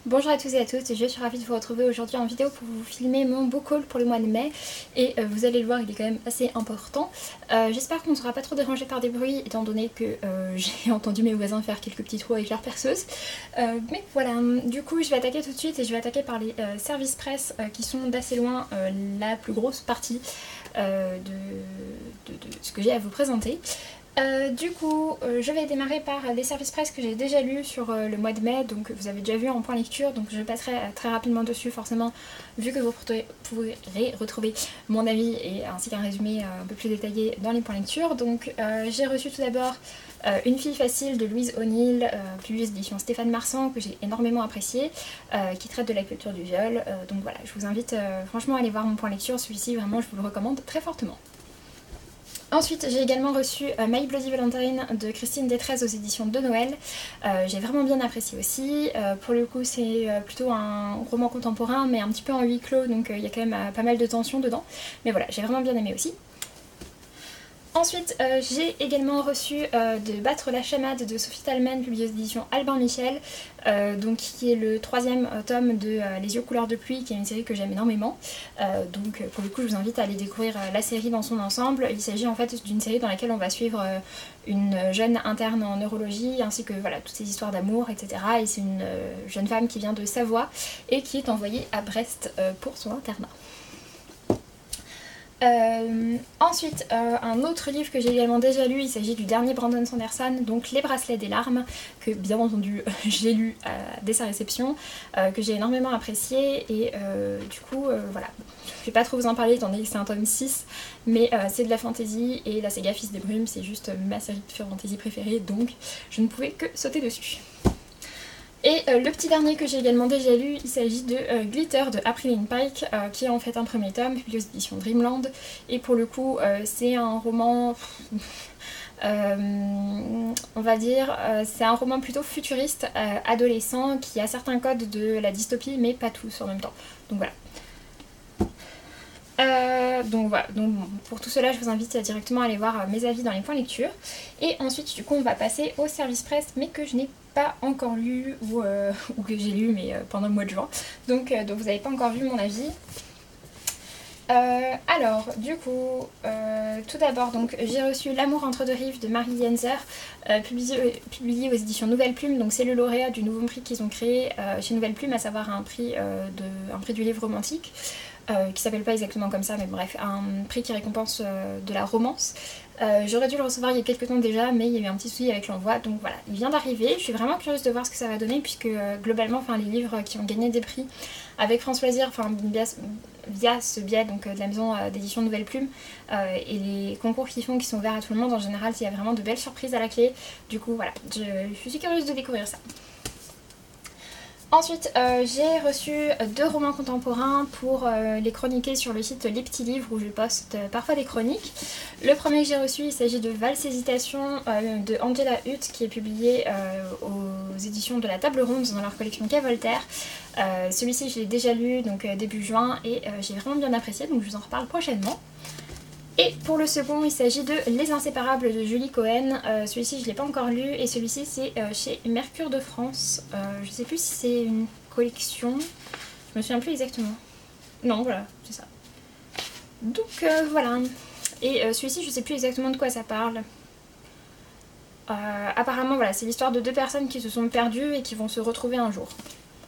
Bonjour à tous et à toutes, je suis ravie de vous retrouver aujourd'hui en vidéo pour vous filmer mon book haul pour le mois de mai et vous allez le voir, il est quand même assez important. J'espère qu'on ne sera pas trop dérangé par des bruits étant donné que j'ai entendu mes voisins faire quelques petits trous avec leur perceuse. Mais voilà, du coup je vais attaquer tout de suite et je vais attaquer par les services presse qui sont d'assez loin la plus grosse partie de ce que j'ai à vous présenter. Je vais démarrer par des services presse que j'ai déjà lus sur le mois de mai, donc vous avez déjà vu en point lecture, donc je passerai très rapidement dessus forcément, vu que vous pourrez retrouver mon avis et ainsi qu'un résumé un peu plus détaillé dans les points lecture. Donc j'ai reçu tout d'abord Une fille facile de Louise O'Neill, publiée aux éditions Stéphane Marsan, que j'ai énormément apprécié, qui traite de la culture du viol. Donc voilà, je vous invite franchement à aller voir mon point lecture, celui-ci vraiment je vous le recommande très fortement. Ensuite, j'ai également reçu My Bloody Valentine de Christine Détresse aux éditions de Noël. J'ai vraiment bien apprécié aussi. Pour le coup, c'est plutôt un roman contemporain, mais un petit peu en huis clos, donc il y a quand même pas mal de tension dedans. Mais voilà, j'ai vraiment bien aimé aussi. Ensuite, j'ai également reçu de Battre la chamade de Sophie Talman, publié aux éditions Albin Michel, donc qui est le troisième tome de Les yeux couleur de pluie, qui est une série que j'aime énormément. Donc pour le coup, je vous invite à aller découvrir la série dans son ensemble. Il s'agit en fait d'une série dans laquelle on va suivre une jeune interne en neurologie, ainsi que voilà, toutes ces histoires d'amour, etc. Et c'est une jeune femme qui vient de Savoie et qui est envoyée à Brest pour son internat. Ensuite, un autre livre que j'ai également déjà lu, il s'agit du dernier Brandon Sanderson, donc Les bracelets des larmes, que bien entendu j'ai lu dès sa réception, que j'ai énormément apprécié et du coup voilà, je vais pas trop vous en parler étant donné que c'est un tome 6, mais c'est de la fantasy et la saga Fils des Brumes, c'est juste ma série de fantasy préférée, donc je ne pouvais que sauter dessus. Et le petit dernier que j'ai également déjà lu, il s'agit de Glitter de April Pike, qui est en fait un premier tome, publié aux éditions Dreamland. Et pour le coup, c'est un roman, on va dire, c'est un roman plutôt futuriste, adolescent, qui a certains codes de la dystopie, mais pas tous en même temps. Donc voilà. Donc pour tout cela je vous invite directement à aller voir mes avis dans les points lecture. Et ensuite du coup on va passer au service presse mais que je n'ai pas encore lu ou que j'ai lu mais pendant le mois de juin. Donc vous n'avez pas encore vu mon avis. Alors du coup tout d'abord donc j'ai reçu L'amour entre deux rives de Marie Yenzer, publié aux éditions Nouvelle Plume, donc c'est le lauréat du nouveau prix qu'ils ont créé chez Nouvelle Plume, à savoir un prix du livre romantique. Qui s'appelle pas exactement comme ça, mais bref, un prix qui récompense de la romance. J'aurais dû le recevoir il y a quelques temps déjà, mais il y a eu un petit souci avec l'envoi, donc voilà, il vient d'arriver. Je suis vraiment curieuse de voir ce que ça va donner, puisque globalement, les livres qui ont gagné des prix avec France Loisirs, via ce biais donc, de la maison d'édition Nouvelle Plume, et les concours qu'ils font qui sont ouverts à tout le monde, en général, il y a vraiment de belles surprises à la clé. Du coup, voilà, je suis curieuse de découvrir ça. Ensuite, j'ai reçu 2 romans contemporains pour les chroniquer sur le site Les Petits Livres où je poste parfois des chroniques. Le premier que j'ai reçu, il s'agit de Valses Hésitations de Angela Hutt, qui est publié aux éditions de la Table Ronde dans leur collection Quai Voltaire. Celui-ci, je l'ai déjà lu donc début juin et j'ai vraiment bien apprécié, donc je vous en reparle prochainement. Et pour le second, il s'agit de Les Inséparables de Julie Cohen. Celui-ci, je ne l'ai pas encore lu et celui-ci, c'est chez Mercure de France. Je ne sais plus si c'est une collection. Je me souviens plus exactement. Non, voilà, c'est ça. Donc voilà. Et celui-ci, je ne sais plus exactement de quoi ça parle. Apparemment, voilà, c'est l'histoire de 2 personnes qui se sont perdues et qui vont se retrouver un jour.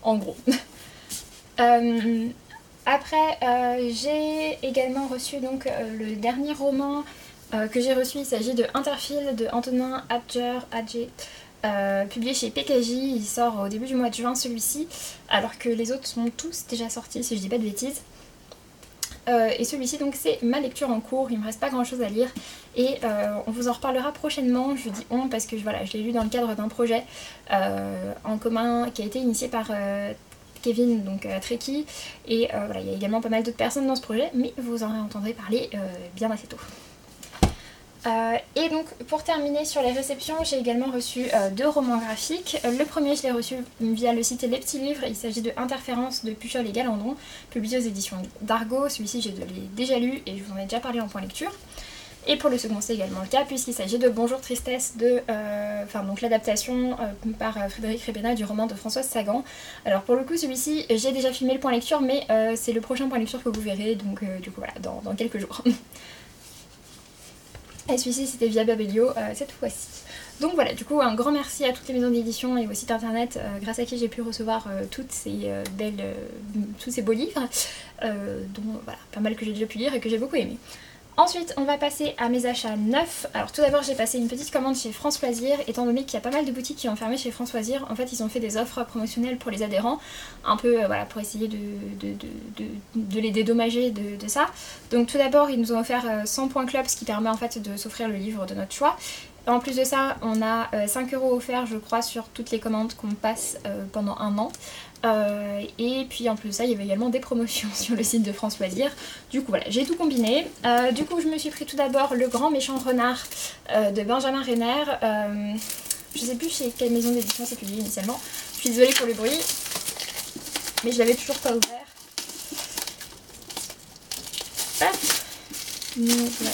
En gros. Après, j'ai également reçu donc le dernier roman que j'ai reçu, il s'agit de Interfield de Antonin Adjer, publié chez PKJ. Il sort au début du mois de juin celui-ci, alors que les autres sont tous déjà sortis si je dis pas de bêtises. Et celui-ci donc c'est ma lecture en cours, il me reste pas grand chose à lire et on vous en reparlera prochainement. Je dis on parce que voilà, je l'ai lu dans le cadre d'un projet en commun qui a été initié par Kevin, donc Trekkie, et voilà, il y a également pas mal d'autres personnes dans ce projet, mais vous en entendrez parler bien assez tôt. Et donc pour terminer sur les réceptions, j'ai également reçu 2 romans graphiques. Le premier, je l'ai reçu via le site Les Petits Livres, il s'agit de Interférence de Puchol et Galandon, publié aux éditions d'Argo. Celui-ci, je l'ai déjà lu et je vous en ai déjà parlé en point lecture. Et pour le second c'est également le cas puisqu'il s'agit de Bonjour Tristesse donc l'adaptation par Frédéric Rebena du roman de Françoise Sagan. Alors pour le coup celui-ci j'ai déjà filmé le point lecture mais c'est le prochain point lecture que vous verrez donc du coup voilà dans quelques jours. Et celui-ci c'était via Babelio cette fois-ci. Donc voilà, du coup un grand merci à toutes les maisons d'édition et au site internet grâce à qui j'ai pu recevoir tous ces beaux livres, dont voilà, pas mal que j'ai déjà pu lire et que j'ai beaucoup aimé. Ensuite on va passer à mes achats neufs. Alors tout d'abord j'ai passé une petite commande chez France Loisirs, étant donné qu'il y a pas mal de boutiques qui ont fermé chez France Loisirs. En fait ils ont fait des offres promotionnelles pour les adhérents, un peu voilà, pour essayer de les dédommager de ça. Donc tout d'abord ils nous ont offert 100 points club, ce qui permet en fait de s'offrir le livre de notre choix. En plus de ça, on a 5 € offerts je crois sur toutes les commandes qu'on passe pendant un an. Et puis en plus de ça, il y avait également des promotions sur le site de France Loisirs. Du coup voilà, j'ai tout combiné. Du coup je me suis pris tout d'abord Le Grand Méchant Renard de Benjamin Renner. Je sais plus chez quelle maison d'édition c'est publié initialement. Je suis désolée pour le bruit, mais je l'avais toujours pas ouvert. Hop. Ouais.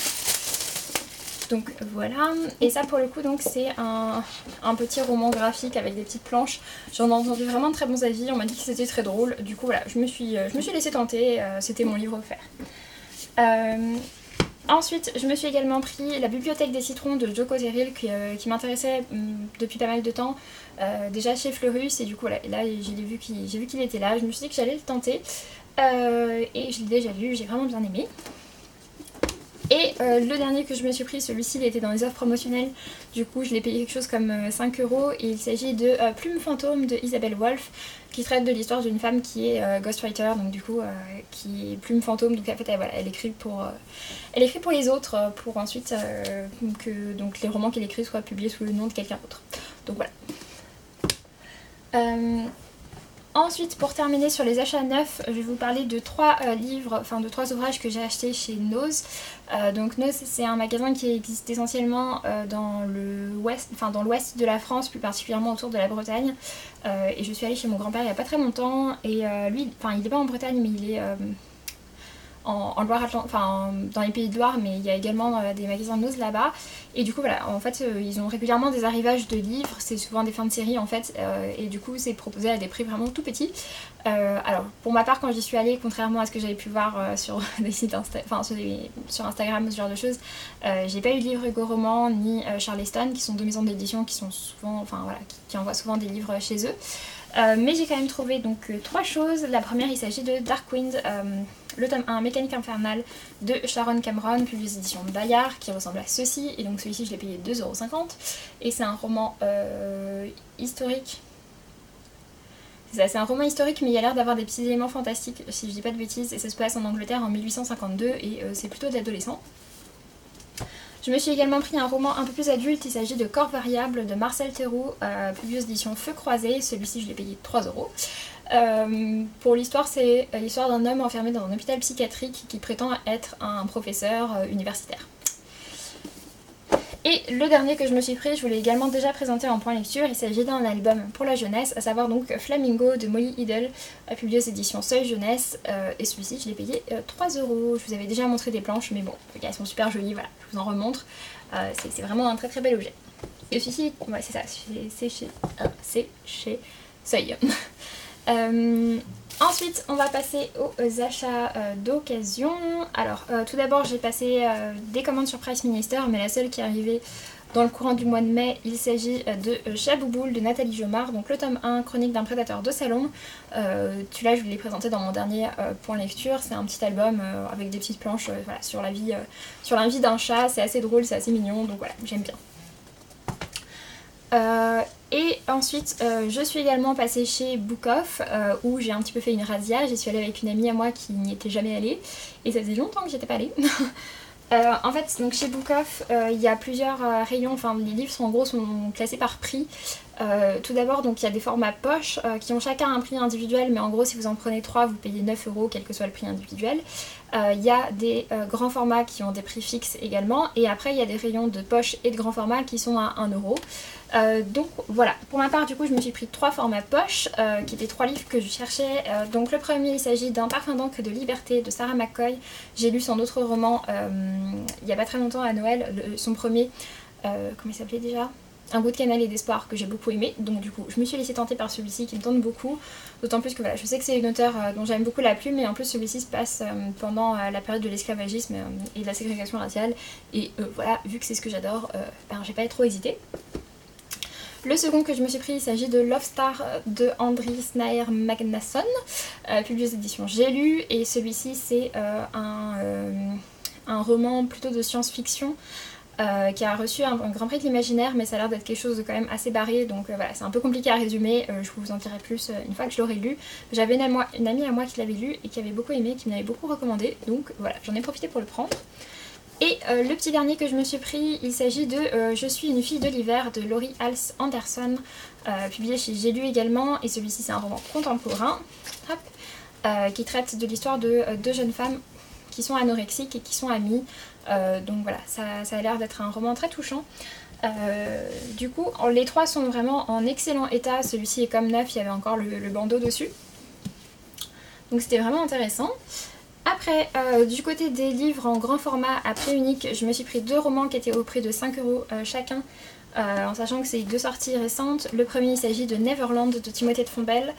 Donc voilà, et ça pour le coup donc c'est un petit roman graphique avec des petites planches. J'en ai entendu vraiment de très bons avis, on m'a dit que c'était très drôle. Du coup voilà, je me suis laissée tenter, c'était mon livre offert. Ensuite je me suis également pris La Bibliothèque des Citrons de Joe Koteril qui m'intéressait depuis pas mal de temps, déjà chez Fleurus, et du coup voilà, là j'ai vu qu'il était là, je me suis dit que j'allais le tenter, et je l'ai déjà lu, j'ai vraiment bien aimé. Et le dernier que je me suis pris, celui-ci il était dans les offres promotionnelles, du coup je l'ai payé quelque chose comme 5 € et il s'agit de Plume Fantôme de Isabelle Wolf, qui traite de l'histoire d'une femme qui est ghostwriter, donc du coup qui est plume fantôme, donc en fait elle écrit pour les autres, pour ensuite que donc, les romans qu'elle écrit soient publiés sous le nom de quelqu'un d'autre. Donc voilà. Ensuite, pour terminer sur les achats neufs, je vais vous parler de 3 ouvrages que j'ai achetés chez Nose. Donc Nose, c'est un magasin qui existe essentiellement dans l'ouest de la France, plus particulièrement autour de la Bretagne. Et je suis allée chez mon grand-père il n'y a pas très longtemps, et lui, il n'est pas en Bretagne, mais il est en Loire-Atlantique, dans les Pays de Loire, mais il y a également des magasins Nose là-bas. Et du coup voilà, en fait ils ont régulièrement des arrivages de livres, c'est souvent des fins de série en fait, et du coup c'est proposé à des prix vraiment tout petits. Alors pour ma part quand j'y suis allée, contrairement à ce que j'avais pu voir sur des sites sur Instagram, ce genre de choses, j'ai pas eu de livre Hugo Roman ni Charleston, qui sont 2 maisons d'édition qui sont souvent, qui envoient souvent des livres chez eux. Mais j'ai quand même trouvé donc 3 choses. La première, il s'agit de Darkwind, le tome 1 Mécanique Infernale de Sharon Cameron, publié aux éditions Bayard, qui ressemble à ceci, et donc celui-ci je l'ai payé 2,50 €, et c'est un roman historique. C'est un roman historique, mais il y a l'air d'avoir des petits éléments fantastiques si je dis pas de bêtises, et ça se passe en Angleterre en 1852 et c'est plutôt d'adolescents. Je me suis également pris un roman un peu plus adulte, il s'agit de Corps Variable de Marcel Theroux, publié aux éditions Feu Croisé, celui-ci je l'ai payé 3 €. Pour l'histoire, c'est l'histoire d'un homme enfermé dans un hôpital psychiatrique qui prétend être un professeur universitaire. Et le dernier que je me suis pris, je vous l'ai également déjà présenté en point lecture, il s'agit d'un album pour la jeunesse, à savoir donc Flamingo de Molly Idle, publié aux éditions Seuil Jeunesse, et celui-ci je l'ai payé 3 €. Je vous avais déjà montré des planches, mais bon, elles sont super jolies, voilà, je vous en remontre, c'est vraiment un très très bel objet. Et celui-ci, ouais c'est ça, c'est chez Seuil. Ensuite on va passer aux achats d'occasion. Alors tout d'abord j'ai passé des commandes sur Price Minister, mais la seule qui est arrivée dans le courant du mois de mai, il s'agit de Chabouboule de Nathalie Jomard, donc le tome 1 Chronique d'un prédateur de salon. Celui-là je vous l'ai présenté dans mon dernier point lecture, c'est un petit album avec des petites planches voilà, sur la vie d'un chat, c'est assez drôle, c'est assez mignon, donc voilà, j'aime bien. Et ensuite je suis également passée chez Book Off où j'ai un petit peu fait une razzia. J'y suis allée avec une amie à moi qui n'y était jamais allée et ça faisait longtemps que j'étais pas allée. En fait donc chez Book Off il y a plusieurs rayons, enfin les livres sont, en gros sont classés par prix, Tout d'abord, donc il y a des formats poche qui ont chacun un prix individuel, mais en gros si vous en prenez 3 vous payez 9 € quel que soit le prix individuel. Il y a des grands formats qui ont des prix fixes également, et après il y a des rayons de poche et de grands formats qui sont à 1 €. Donc voilà, pour ma part du coup je me suis pris 3 formats poche qui étaient 3 livres que je cherchais. Donc le premier, il s'agit d'un Parfum d'encre de liberté de Sarah McCoy. J'ai lu son autre roman il n'y a pas très longtemps à Noël, son premier, comment il s'appelait déjà, Un bout de cannelle et d'espoir, que j'ai beaucoup aimé. Donc du coup je me suis laissée tenter par celui-ci qui me tente beaucoup, d'autant plus que voilà, je sais que c'est une auteure dont j'aime beaucoup la plume, mais en plus celui-ci se passe pendant la période de l'esclavagisme et de la ségrégation raciale, et voilà, vu que c'est ce que j'adore, j'ai pas trop hésité. Le second que je me suis pris, il s'agit de Love Star de Andri Snaer Magnasson, publié aux éditions J'ai lu, et celui-ci c'est un roman plutôt de science-fiction qui a reçu un grand prix de l'imaginaire, mais ça a l'air d'être quelque chose de quand même assez barré, donc voilà, c'est un peu compliqué à résumer, je vous en dirai plus une fois que je l'aurai lu. J'avais une amie à moi qui l'avait lu et qui avait beaucoup aimé, qui me l'avait beaucoup recommandé, donc voilà, j'en ai profité pour le prendre. Et le petit dernier que je me suis pris, il s'agit de Je suis une fille de l'hiver de Laurie Halse Anderson, publié chez J'ai lu également, et celui-ci c'est un roman contemporain, qui traite de l'histoire de deux jeunes femmes qui sont anorexiques et qui sont amies. Donc voilà, ça a l'air d'être un roman très touchant. Du coup, les trois sont vraiment en excellent état, celui-ci est comme neuf, il y avait encore le bandeau dessus. Donc c'était vraiment intéressant. Après, du côté des livres en grand format à prix unique, je me suis pris 2 romans qui étaient au prix de 5 € chacun, en sachant que c'est 2 sorties récentes. Le premier, il s'agit de Neverland de Timothée de Fontbelle,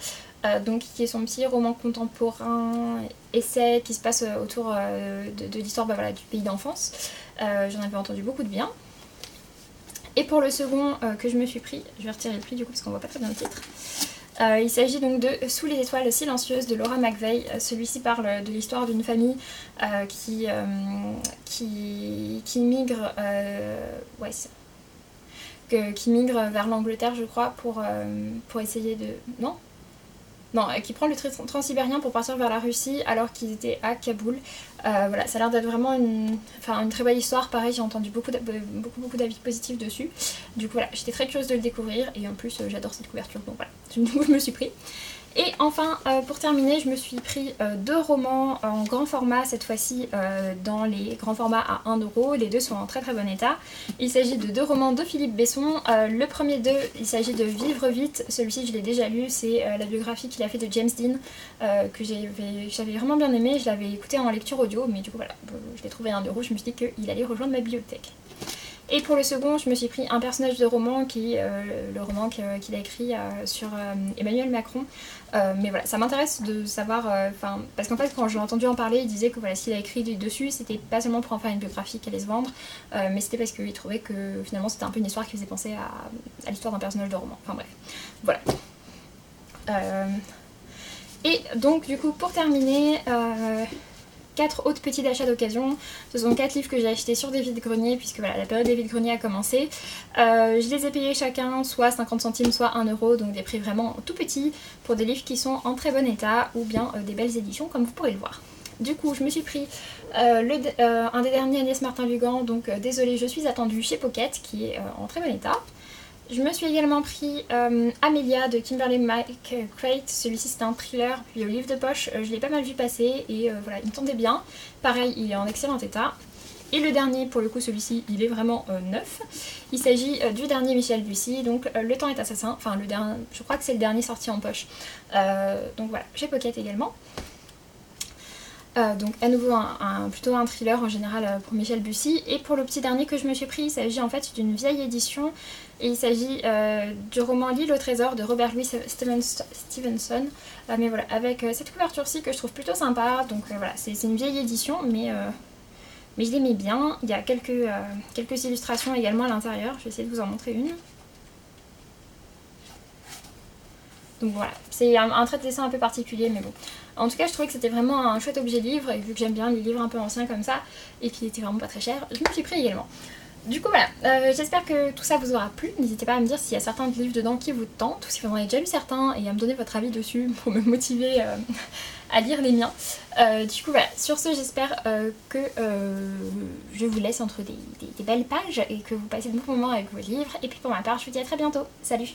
donc qui est son petit roman contemporain, essai qui se passe autour de l'histoire voilà, du pays d'enfance. J'en avais entendu beaucoup de bien. Et pour le second que je me suis pris, je vais retirer le prix du coup parce qu'on voit pas très bien le titre. Il s'agit donc de Sous les étoiles silencieuses de Laura McVeigh. Celui-ci parle de l'histoire d'une famille qui migre, qui migre vers l'Angleterre, je crois, pour essayer de... Non, qui prend le transsibérien pour partir vers la Russie alors qu'ils étaient à Kaboul. Voilà, ça a l'air d'être vraiment une très belle histoire. Pareil, j'ai entendu beaucoup d'avis positifs dessus. Du coup, voilà, j'étais très curieuse de le découvrir et en plus, j'adore cette couverture. Donc voilà, du coup, je me suis pris. Et enfin, pour terminer, je me suis pris 2 romans en grand format, cette fois-ci dans les grands formats à 1 €. Les deux sont en très très bon état. Il s'agit de 2 romans de Philippe Besson. Le premier d'eux, il s'agit de Vivre vite. Celui-ci, je l'ai déjà lu. C'est la biographie qu'il a fait de James Dean, que j'avais vraiment bien aimé. Je l'avais écouté en lecture audio, mais du coup voilà, je l'ai trouvé à 1 €. Je me suis dit qu'il allait rejoindre ma bibliothèque. Et pour le second, je me suis pris un personnage de roman qui est le roman qu'il a écrit sur Emmanuel Macron. Mais voilà, ça m'intéresse de savoir, parce qu'en fait quand je l'ai entendu en parler, il disait que voilà, s'il a écrit dessus, c'était pas seulement pour en faire une biographie qui allait se vendre, mais c'était parce qu'il trouvait que finalement c'était un peu une histoire qui faisait penser à l'histoire d'un personnage de roman. Enfin bref, voilà. Et donc du coup pour terminer... 4 autres petits achats d'occasion. Ce sont 4 livres que j'ai achetés sur des vides-greniers, puisque voilà, la période des vides-greniers a commencé. Je les ai payés chacun soit 50 centimes, soit 1 €, donc des prix vraiment tout petits pour des livres qui sont en très bon état, ou bien des belles éditions comme vous pourrez le voir. Du coup, je me suis pris un des derniers Agnès Martin-Lugan, donc Désolée, je suis attendue chez Pocket, qui est en très bon état. Je me suis également pris Amelia de Kimberly McCreight. Celui-ci c'est un thriller, puis au livre de poche, je l'ai pas mal vu passer et voilà, il me tentait bien. Pareil, il est en excellent état. Et le dernier, pour le coup celui-ci, il est vraiment neuf. Il s'agit du dernier Michel Bussy, donc Le temps est assassin. Enfin, le dernier, je crois que c'est le dernier sorti en poche. Donc voilà, chez Pocket également. Donc à nouveau plutôt un thriller en général pour Michel Bussy. Et pour le petit dernier que je me suis pris, il s'agit en fait d'une vieille édition. Et il s'agit du roman L'île au trésor de Robert Louis Stevenson. Mais voilà, avec cette couverture-ci que je trouve plutôt sympa. Donc voilà, c'est une vieille édition, mais je l'aimais bien. Il y a quelques illustrations également à l'intérieur. Je vais essayer de vous en montrer une. Donc voilà, c'est un trait de dessin un peu particulier, mais bon. En tout cas, je trouvais que c'était vraiment un chouette objet livre, et vu que j'aime bien les livres un peu anciens comme ça, et qu'il était vraiment pas très cher, je me suis pris également. Du coup voilà, j'espère que tout ça vous aura plu. N'hésitez pas à me dire s'il y a certains livres dedans qui vous tentent, ou si vous en avez déjà lu certains, et à me donner votre avis dessus pour me motiver à lire les miens. Du coup voilà, sur ce j'espère que je vous laisse entre des belles pages, et que vous passez de bons moments avec vos livres. Et puis pour ma part, je vous dis à très bientôt. Salut!